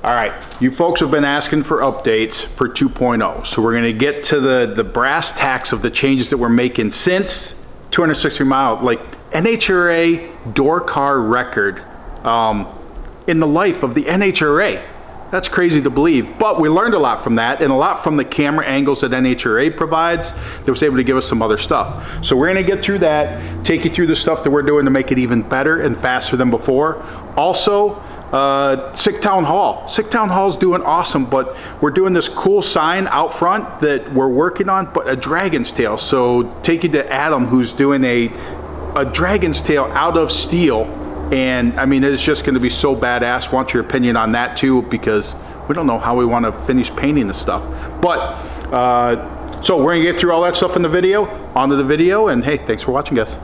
All right, you folks have been asking for updates for 2.0, so we're gonna get to the brass tacks of the changes that we're making since 260 mile, like NHRA door car record in the life of the NHRA. That's crazy to believe, but we learned a lot from that and a lot from the camera angles that NHRA provides that was able to give us some other stuff. So we're gonna get through that, take you through the stuff that we're doing to make it even better and faster than before. Also, Sick Town Hall. Sick Town Hall's doing awesome, but we're doing this cool sign out front that we're working on, but a dragon's tail. So take you to Adam, who's doing a dragon's tail out of steel. And I mean, it's just going to be so badass. Want your opinion on that too, because we don't know how we want to finish painting this stuff. But so we're going to get through all that stuff in the video, onto the video, and hey, thanks for watching, guys.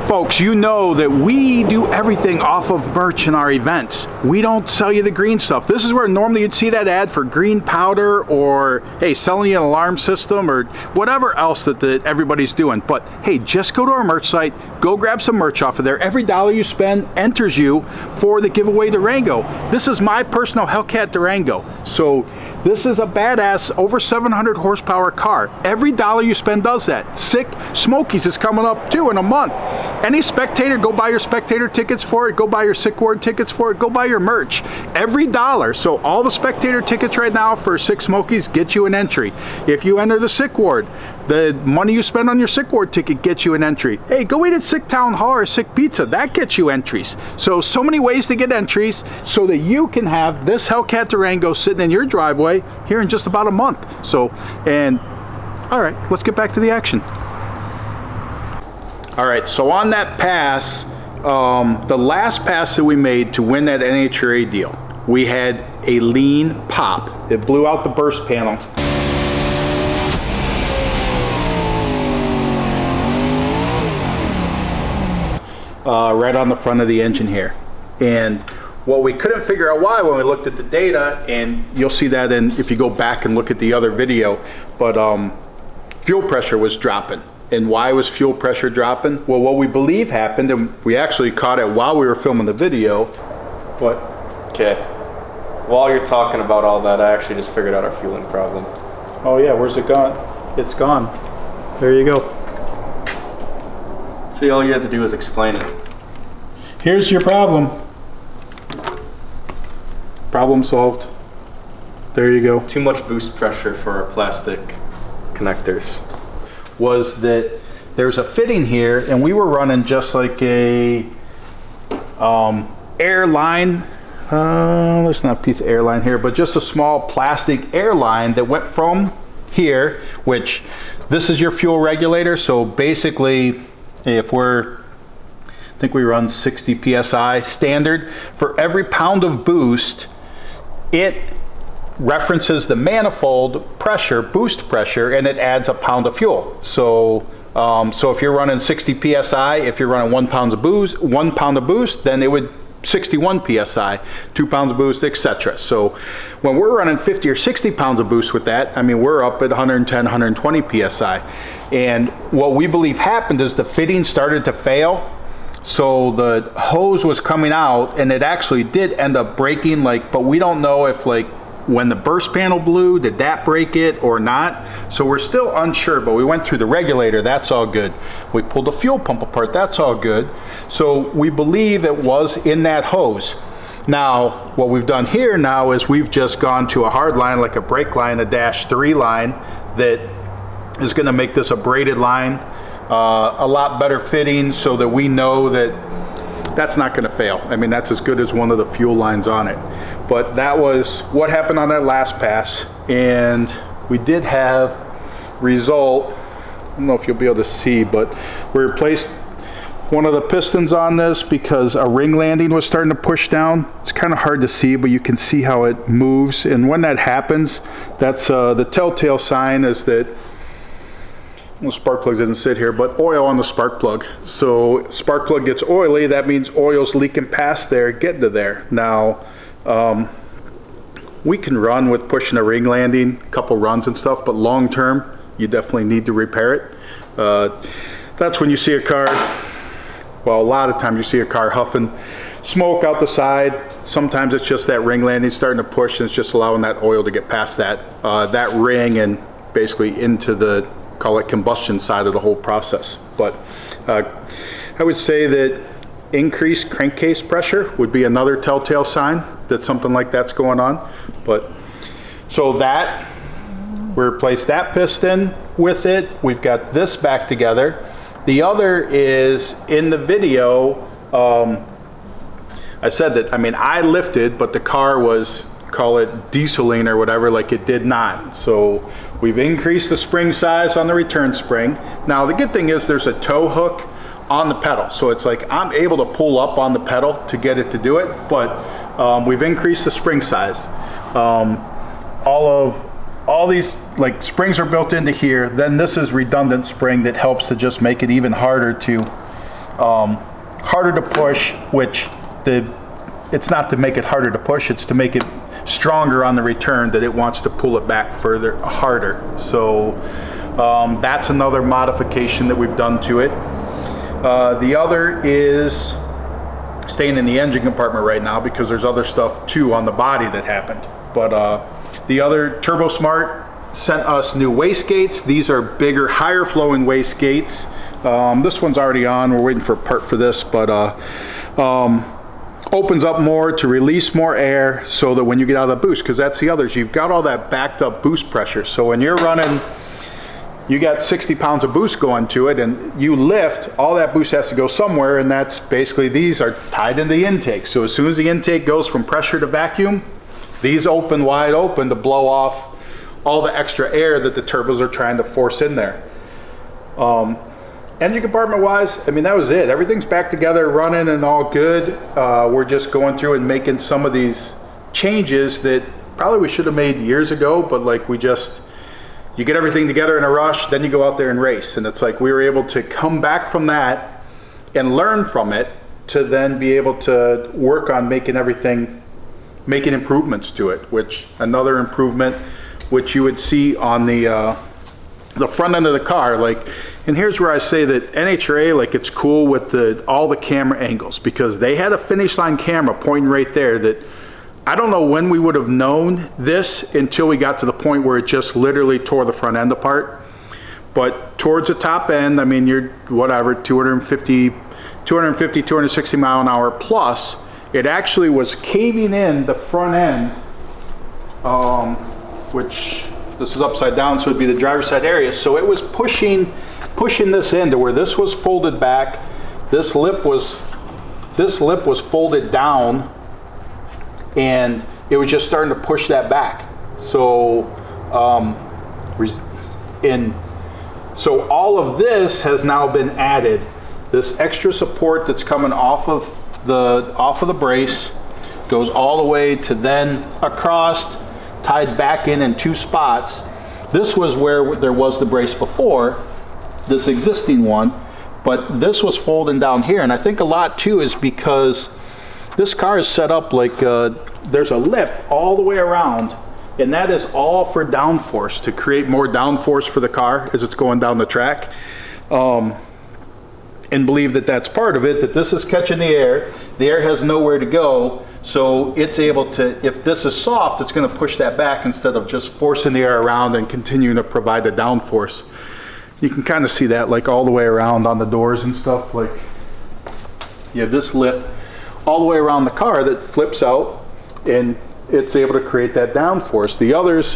Folks, you know that we do everything off of merch in our events. We don't sell you the green stuff. This is where normally you'd see that ad for green powder or, hey, selling you an alarm system or whatever else that everybody's doing. But hey, just go to our merch site, go grab some merch off of there. Every dollar you spend enters you for the giveaway Durango. This is my personal Hellcat Durango. So this is a badass over 700 horsepower car. Every dollar you spend does that. Sick Smokies is coming up too in a month. Any spectator, go buy your spectator tickets for it, go buy your Sick Ward tickets for it, go buy your merch. Every dollar, so all the spectator tickets right now for Sick Smokies get you an entry. If you enter the Sick Ward, the money you spend on your Sick Ward ticket gets you an entry. Hey, go eat at Sick Town Hall or Sick Pizza, that gets you entries. So many ways to get entries so that you can have this Hellcat Durango sitting in your driveway here in just about a month. So, and all right, let's get back to the action. All right, so on that pass, the last pass that we made to win that NHRA deal, we had a lean pop. It blew out the burst panel. Right on the front of the engine here. And what we couldn't figure out why when we looked at the data, and you'll see that if you go back and look at the other video, but fuel pressure was dropping. And why was fuel pressure dropping? Well, what we believe happened, and we actually caught it while we were filming the video. What? Okay. While you're talking about all that, I actually just figured out our fueling problem. Oh yeah, where's it gone? It's gone. There you go. See, all you had to do is explain it. Here's your problem. Problem solved. There you go. Too much boost pressure for our plastic connectors. Was that there's a fitting here, and we were running just like a airline. There's not a piece of airline here, but just a small plastic airline that went from here, which this is your fuel regulator. So basically, if I think we run 60 psi standard, for every pound of boost, it references the manifold pressure, boost pressure, and it adds a pound of fuel. So if you're running 60 psi, if you're running 1 pound of boost, then it would 61 psi, 2 pounds of boost, etc. So when we're running 50 or 60 pounds of boost with that, I mean, we're up at 110, 120 psi. And what we believe happened is the fitting started to fail. So the hose was coming out, and it actually did end up breaking, but we don't know if when the burst panel blew, did that break it or not? So we're still unsure, but we went through the regulator, that's all good. We pulled the fuel pump apart, that's all good. So we believe it was in that hose. Now, what we've done here now is we've just gone to a hard line, like a brake line, a -3 line, that is gonna make this a braided line, a lot better fitting so that we know that that's not gonna fail. I mean, that's as good as one of the fuel lines on it. But that was what happened on that last pass. And we did have result, I don't know if you'll be able to see, but we replaced one of the pistons on this because a ring landing was starting to push down. It's kind of hard to see, but you can see how it moves. And when that happens, that's the telltale sign is that, well, spark plug doesn't sit here, but oil on the spark plug. So spark plug gets oily, that means oil's leaking past there, getting to there. Now, we can run with pushing a ring landing, a couple runs and stuff, but long term, you definitely need to repair it. That's when you see a car, well, a lot of times you see a car huffing smoke out the side. Sometimes it's just that ring landing starting to push, and it's just allowing that oil to get past that ring and basically into the, call it combustion side of the whole process. But I would say that increased crankcase pressure would be another telltale sign that something like that's going on. But so that, we replaced that piston with it. We've got this back together. The other is in the video, I said that, I mean, I lifted, but the car was, call it dieseling or whatever, like it did not. So we've increased the spring size on the return spring. Now the good thing is there's a tow hook on the pedal. So it's like I'm able to pull up on the pedal to get it to do it, but we've increased the spring size. All these like springs are built into here. Then this is redundant spring that helps to just make it even harder to push, which it's not to make it harder to push, it's to make it stronger on the return, that it wants to pull it back further, harder. So that's another modification that we've done to it. The other is staying in the engine compartment right now because there's other stuff too on the body that happened. But the other, Turbo Smart sent us new wastegates. These are bigger, higher flowing wastegates. This one's already on. We're waiting for a part for this, but opens up more to release more air so that when you get out of the boost, because that's the others, you've got all that backed up boost pressure. So when you're running, you got 60 pounds of boost going to it and you lift, all that boost has to go somewhere, and that's basically, these are tied in the intake. So as soon as the intake goes from pressure to vacuum, these open wide open to blow off all the extra air that the turbos are trying to force in there. Engine compartment wise, I mean, that was it. Everything's back together, running and all good. We're just going through and making some of these changes that probably we should have made years ago, but like you get everything together in a rush, then you go out there and race. And it's like we were able to come back from that and learn from it to then be able to work on making improvements to it, which another improvement, which you would see on the front end of the car. Like, and here's where I say that NHRA, like, it's cool with all the camera angles, because they had a finish line camera pointing right there that I don't know when we would have known this until we got to the point where it just literally tore the front end apart. But towards the top end, I mean, you're whatever, 250, 260 mile an hour plus, it actually was caving in the front end, which this is upside down, so it'd be the driver's side area. So it was pushing this into where this was folded back, this lip was folded down, and it was just starting to push that back. So so all of this has now been added. This extra support that's coming off of the brace goes all the way to then across, tied back in 2 spots. This was where there was the brace before, this existing one, but this was folding down here. And I think a lot too is because this car is set up like there's a lip all the way around, and that is all for downforce, to create more downforce for the car as it's going down the track. And believe that that's part of it, that this is catching the air has nowhere to go, so it's able to, if this is soft, it's going to push that back instead of just forcing the air around and continuing to provide the downforce. You can kind of see that like all the way around on the doors and stuff. Like you have this lip all the way around the car that flips out, and it's able to create that downforce. The others,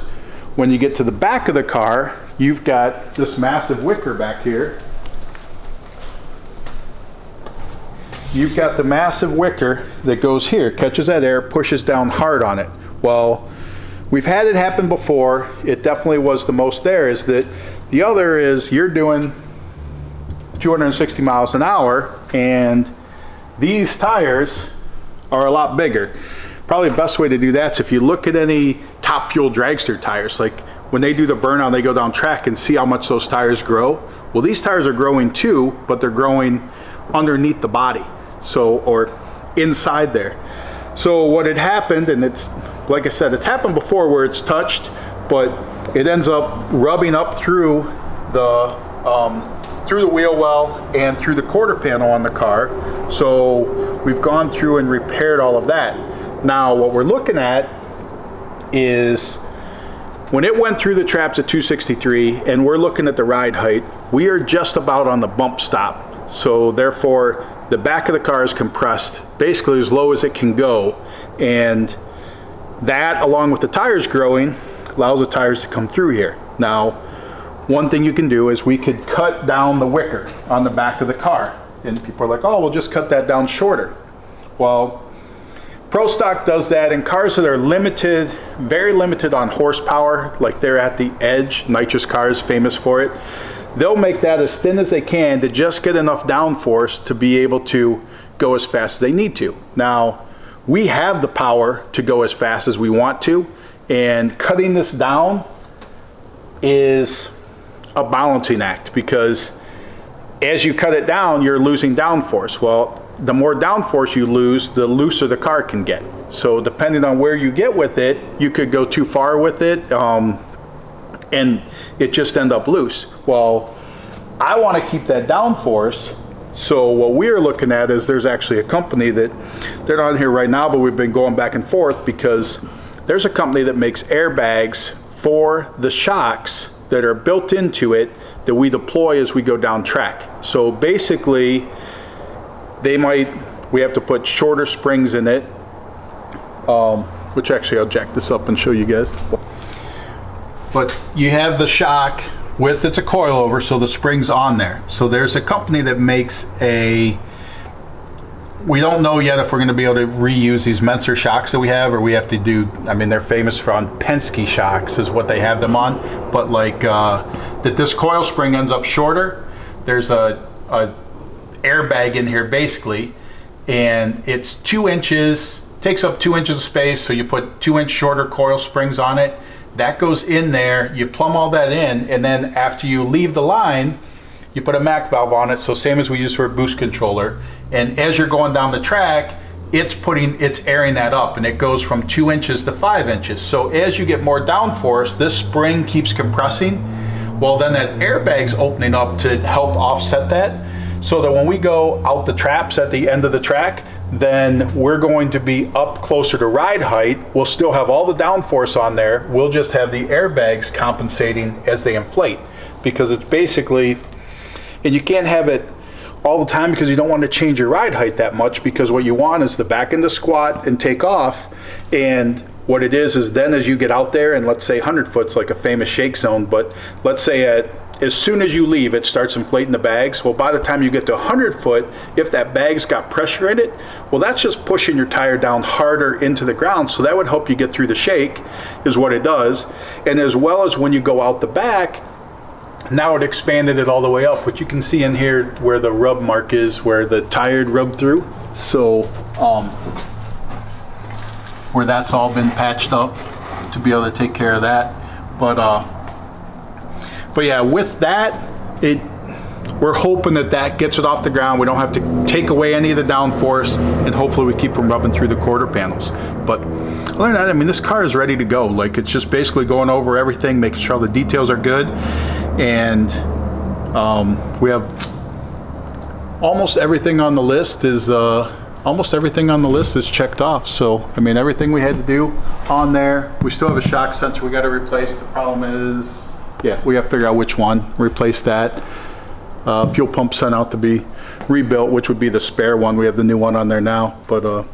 when you get to the back of the car, you've got this massive wicker back here. You've got the massive wicker that goes here, catches that air, pushes down hard on it. Well, we've had it happen before. It definitely was the most there. Is that the other is you're doing 260 miles an hour, and these tires are a lot bigger. Probably the best way to do that is if you look at any Top Fuel dragster tires, like when they do the burnout, they go down track and see how much those tires grow. Well, these tires are growing too, but they're growing underneath the body, so, or inside there. So what had happened, and it's, like I said, it's happened before where it's touched, but it ends up rubbing up through the wheel well and through the quarter panel on the car. So we've gone through and repaired all of that. Now what we're looking at is when it went through the traps at 263 and we're looking at the ride height, we are just about on the bump stop. So therefore the back of the car is compressed basically as low as it can go, and that along with the tires growing allows the tires to come through here. Now one thing you can do is we could cut down the wicker on the back of the car, and people are like, oh, we'll just cut that down shorter. Well, Pro Stock does that in cars that are limited, very limited on horsepower, like they're at the edge. Nitrous cars famous for it. They'll make that as thin as they can to just get enough downforce to be able to go as fast as they need to. Now, we have the power to go as fast as we want to, and cutting this down is a balancing act, because as you cut it down, you're losing downforce. Well, the more downforce you lose, the looser the car can get. So depending on where you get with it, you could go too far with it, and it just end up loose. Well, I want to keep that downforce. So what we're looking at is there's actually a company that, they're not here right now, but we've been going back and forth because there's a company that makes airbags for the shocks that are built into it that we deploy as we go down track. So basically, we have to put shorter springs in it, which actually I'll jack this up and show you guys. But you have the shock with, it's a coilover, so the spring's on there. So there's a company that makes we don't know yet if we're going to be able to reuse these Menser shocks that we have, or we have to do, I mean, they're famous for on Penske shocks is what they have them on, but like that this coil spring ends up shorter. There's a airbag in here basically, and it's 2 inches, takes up 2 inches of space, so you put 2-inch shorter coil springs on it. That goes in there, you plumb all that in, and then after you leave the line, you put a MAC valve on it, so same as we use for a boost controller. And as you're going down the track, it's airing that up, and it goes from 2 inches to 5 inches. So as you get more downforce, this spring keeps compressing. Well, then that airbag's opening up to help offset that, so that when we go out the traps at the end of the track, then we're going to be up closer to ride height. We'll still have all the downforce on there. We'll just have the airbags compensating as they inflate, because it's basically, and you can't have it all the time because you don't want to change your ride height that much, because what you want is the back end to squat and take off. And what it is then as you get out there, and let's say 100 foot's like a famous shake zone, but let's say as soon as you leave, it starts inflating the bags. Well, by the time you get to 100 foot, if that bag's got pressure in it, well, that's just pushing your tire down harder into the ground. So that would help you get through the shake, is what it does. And as well as when you go out the back, now it expanded it all the way up, which you can see in here where the rub mark is, where the tire rubbed through. So where that's all been patched up to be able to take care of that. But yeah, with that, we're hoping that gets it off the ground. We don't have to take away any of the downforce, and hopefully we keep from rubbing through the quarter panels. But other than that, I mean, this car is ready to go. Like, it's just basically going over everything, making sure all the details are good, and we have almost everything on the list is checked off. So I mean, everything we had to do on there. We still have a shock sensor we got to replace. The problem is, yeah, we have to figure out which one, replace that. Fuel pump sent out to be rebuilt, which would be the spare one. We have the new one on there now, but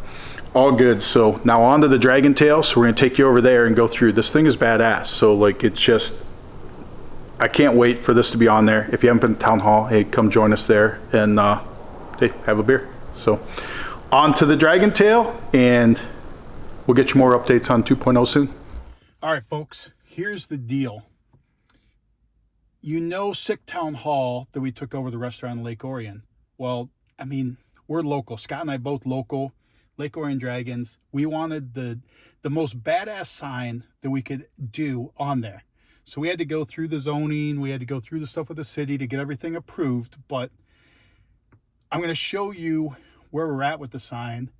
all good. So now on to the Dragon Tail. So we're gonna take you over there and go through. This thing is badass. So like, it's just, I can't wait for this to be on there. If you haven't been to Town Hall, hey, come join us there and hey, have a beer. So on to the Dragon Tail, and we'll get you more updates on 2.0 soon. All right, folks, here's the deal. You know, Sick Town Hall, that we took over the restaurant in Lake Orion. Well, I mean, we're local. Scott and I both local. Lake Orion Dragons. We wanted the most badass sign that we could do on there. So we had to go through the zoning. We had to go through the stuff with the city to get everything approved. But I'm going to show you where we're at with the sign.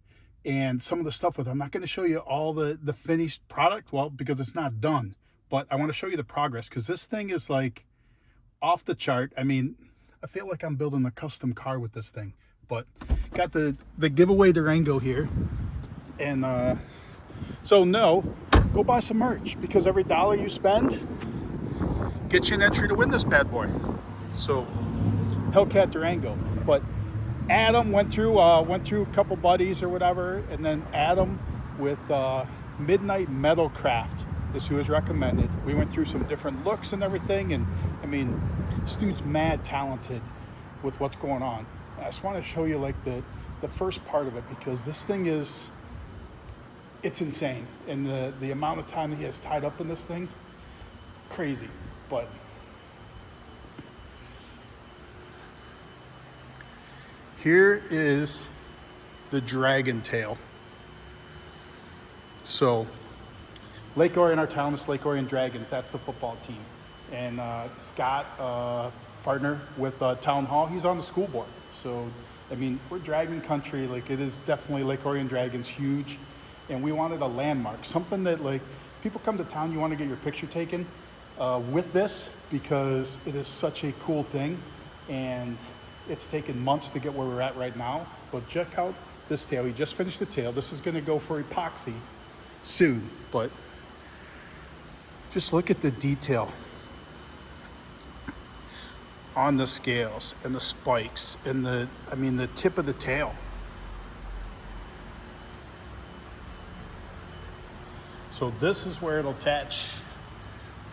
and some of the stuff with it. I'm not going to show you all the finished product, well, because it's not done, but I want to show you the progress, because this thing is like off the chart. I mean, I feel like I'm building a custom car with this thing. But got the giveaway Durango here, and so no, go buy some merch, because every dollar you spend gets you an entry to win this bad boy. So Hellcat Durango. But Adam went through a couple buddies or whatever, and then Adam with Midnight Metal Craft is who was recommended. We went through some different looks and everything, and I mean, this dude's mad talented with what's going on. I just want to show you like the first part of it, because this thing is, it's insane, and the amount of time that he has tied up in this thing, crazy. But here is the Dragon Tail. So Lake Orion, our town is Lake Orion Dragons. That's the football team. And Scott, partner with Town Hall, he's on the school board. So, I mean, we're Dragon country. Like, it is definitely Lake Orion Dragons, huge. And we wanted a landmark, something that, like, people come to town, you want to get your picture taken with this, because it is such a cool thing. And it's taken months to get where we're at right now. But check out this tail. He just finished the tail. This is going to go for epoxy soon. But just look at the detail on the scales and the spikes and the tip of the tail. So this is where it'll attach.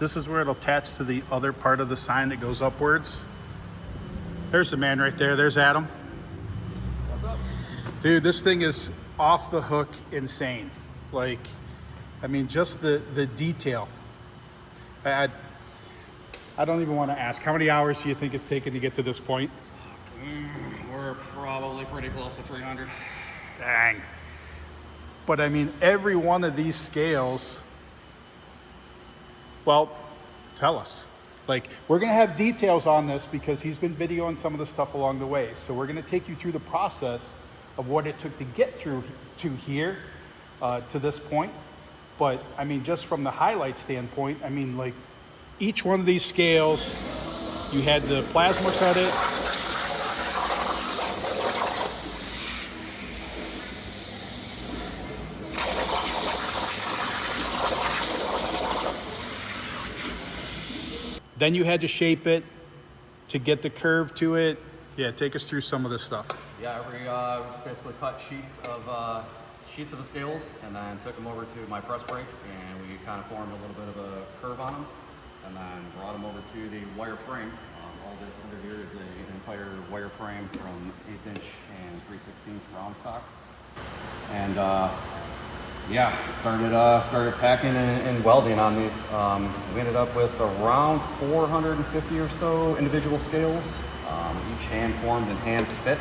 This is where it'll attach to the other part of the sign that goes upwards. There's the man right there. There's Adam. What's up? Dude, this thing is off the hook insane. Like, I mean, just the detail. I don't even want to ask. How many hours do you think it's taken to get to this point? We're probably pretty close to 300. Dang. But I mean, every one of these scales, well, tell us. Like, we're going to have details on this because he's been videoing some of the stuff along the way. So we're going to take you through the process of what it took to get through to here, to this point. But I mean, just from the highlight standpoint, I mean, like, each one of these scales, you had the plasma cut it. Then you had to shape it to get the curve to it. Yeah, take us through some of this stuff. Yeah, we basically cut sheets of the scales and then took them over to my press brake, and we kind of formed a little bit of a curve on them, and then brought them over to the wire frame. All this under here is an entire wire frame from 1/8 inch and 3/16 round stock. And yeah, started tacking and welding on these. We ended up with around 450 or so individual scales, each hand formed and hand fit.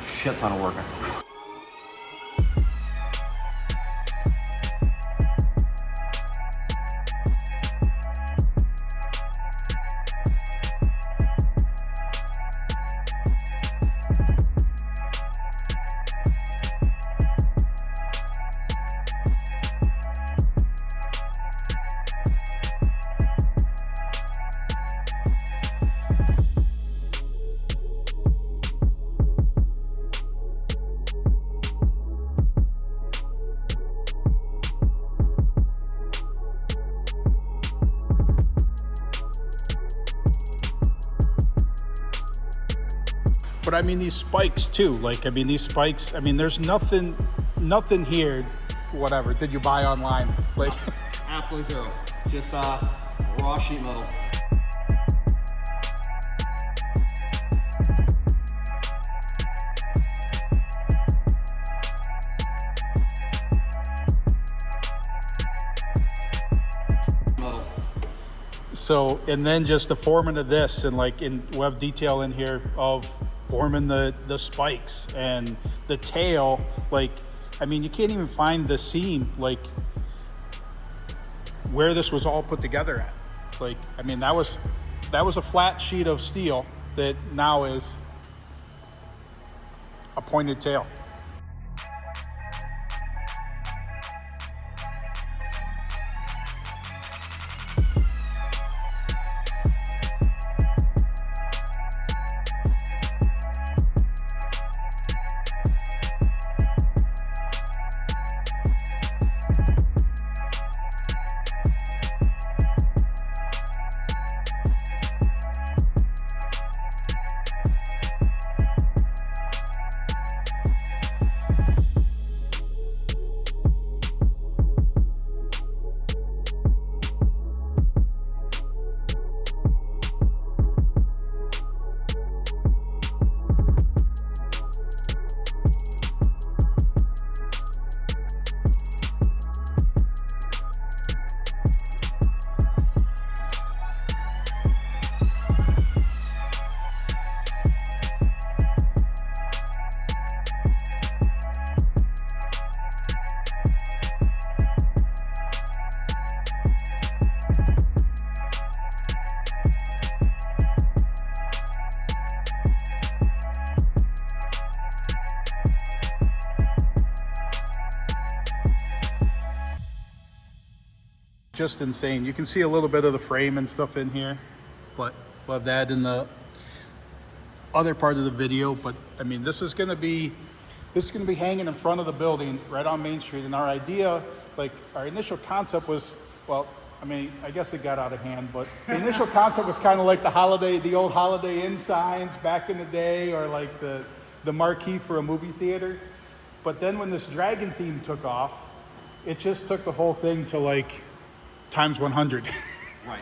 Shit ton of work, I think. But I mean, these spikes too. Like, I mean, these spikes, I mean, there's nothing here, whatever. Did you buy online? Like, Absolutely zero. Just raw sheet metal. so, and then just the forming of this, and like, we'll have detail in here of forming the spikes and the tail. Like, I mean, you can't even find the seam, like, where this was all put together at. Like, I mean, that was a flat sheet of steel that now is a pointed tail. just insane. You can see a little bit of the frame and stuff in here, but we'll have that in the other part of the video. But I mean, this is going to be hanging in front of the building right on Main Street. And our idea, like our initial concept was, well, I mean, I guess it got out of hand, but the initial concept was kind of like the old Holiday Inn signs back in the day, or like the marquee for a movie theater. But then when this dragon theme took off, it just took the whole thing to like times 100. Right.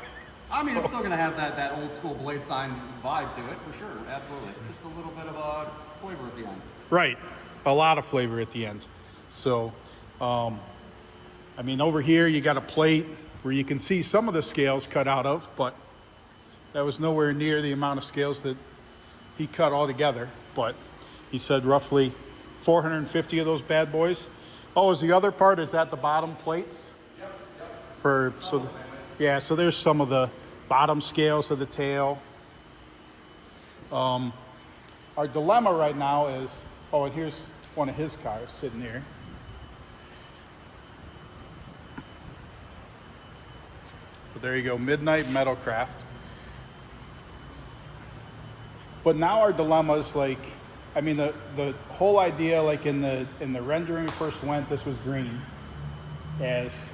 I mean, it's still going to have that old school blade sign vibe to it, for sure. Absolutely. Just a little bit of a flavor at the end. Right. A lot of flavor at the end. So, I mean, over here you got a plate where you can see some of the scales cut out of, but that was nowhere near the amount of scales that he cut all together. But he said roughly 450 of those bad boys. Oh, is the other part, is that the bottom plates? Yep. So there's some of the bottom scales of the tail. Our dilemma right now is, oh, and here's one of his cars sitting here. But there you go, Midnight Metalcraft. But now our dilemma is like, I mean, the whole idea, like in the rendering first went, this was green. As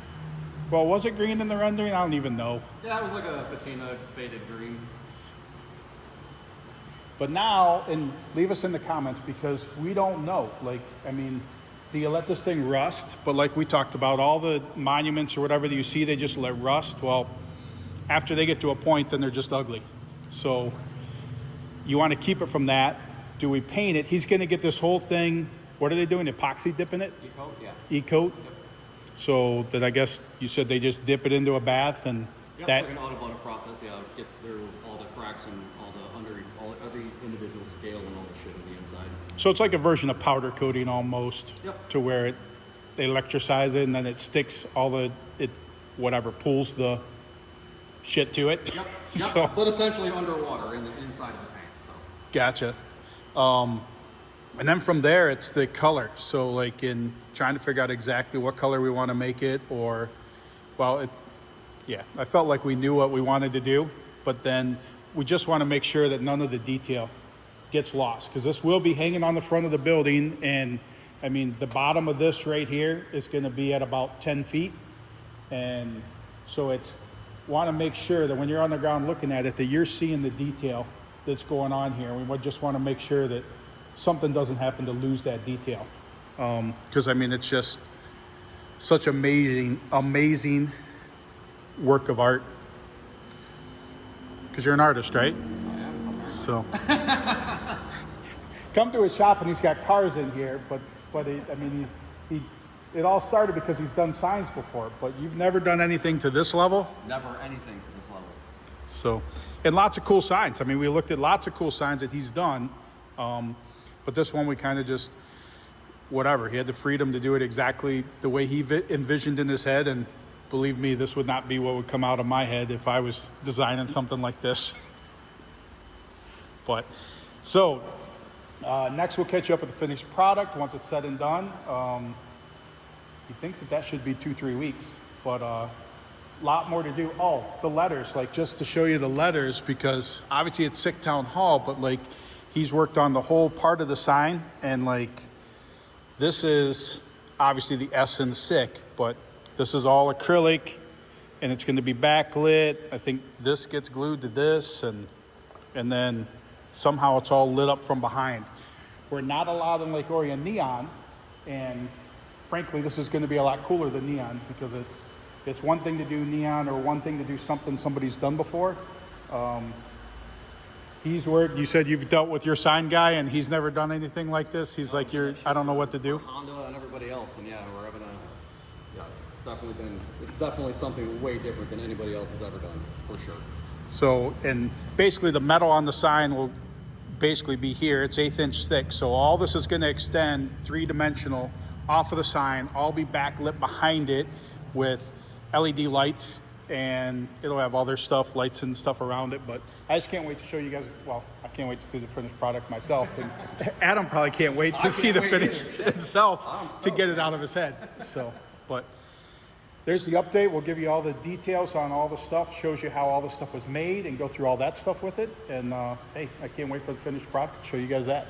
well, was it green in the rendering? I don't even know. Yeah, it was like a patina faded green. But now, and leave us in the comments, because we don't know. Like, I mean, do you let this thing rust? But like we talked about, all the monuments or whatever that you see, they just let rust. Well, after they get to a point, then they're just ugly. So you want to keep it from that. Do we paint it? He's going to get this whole thing, what are they doing, epoxy dipping it? E-coat, yeah. E-coat? Yep. So that, I guess you said they just dip it into a bath, and Yep, that... it's like an automotive process, yeah. It gets through all the cracks and every individual scale and all the shit on the inside. So it's like a version of powder coating almost. Yep. To where they electricize it and then it sticks whatever, pulls the shit to it. Yep. So, But essentially underwater in the inside of the tank. So. Gotcha. And then from there, it's the color. So like in trying to figure out exactly what color we want to make it, or, well, I felt like we knew what we wanted to do, but then we just want to make sure that none of the detail gets lost, because this will be hanging on the front of the building. And I mean, the bottom of this right here is going to be at about 10 feet. And so want to make sure that when you're on the ground looking at it, that you're seeing the detail that's going on here. We just want to make sure that something doesn't happen to lose that detail. Because I mean, it's just such amazing work of art. Because you're an artist, right? I am. So come to his shop and he's got cars in here, but it all started because he's done signs before, but you've never done anything to this level. Never anything to this level. So, and lots of cool signs. I mean, we looked at lots of cool signs that he's done, but this one we kind of just whatever. He had the freedom to do it exactly the way he envisioned in his head, and believe me, this would not be what would come out of my head if I was designing something like this. But, so, next we'll catch you up with the finished product once it's said and done. He thinks that should be 2-3 weeks, but a lot more to do. Oh, the letters, like just to show you the letters, because obviously it's Sick Town Hall, but like he's worked on the whole part of the sign, and like this is obviously the S in Sick, but this is all acrylic, and it's going to be backlit. I think this gets glued to this, and then somehow it's all lit up from behind. We're not allowed in Lake Orion neon, and frankly, this is going to be a lot cooler than neon, because it's one thing to do neon or one thing to do something somebody's done before. You said you've dealt with your sign guy, and he's never done anything like this. He's like, I don't know what to do. Honda and everybody else, and yeah, we're having it's definitely something way different than anybody else has ever done, for sure. So, and basically the metal on the sign will basically be here. It's 1/8 inch thick. So all this is going to extend 3-dimensional off of the sign, all be backlit behind it with LED lights, and it'll have other stuff, lights and stuff around it. But I just can't wait to show you guys. Well, I can't wait to see the finished product myself, and Adam probably can't wait to see the finished himself to get it out of his head. So, but there's the update. We'll give you all the details on all the stuff, shows you how all the stuff was made and go through all that stuff with it. And hey, I can't wait for the finished product. Show you guys that.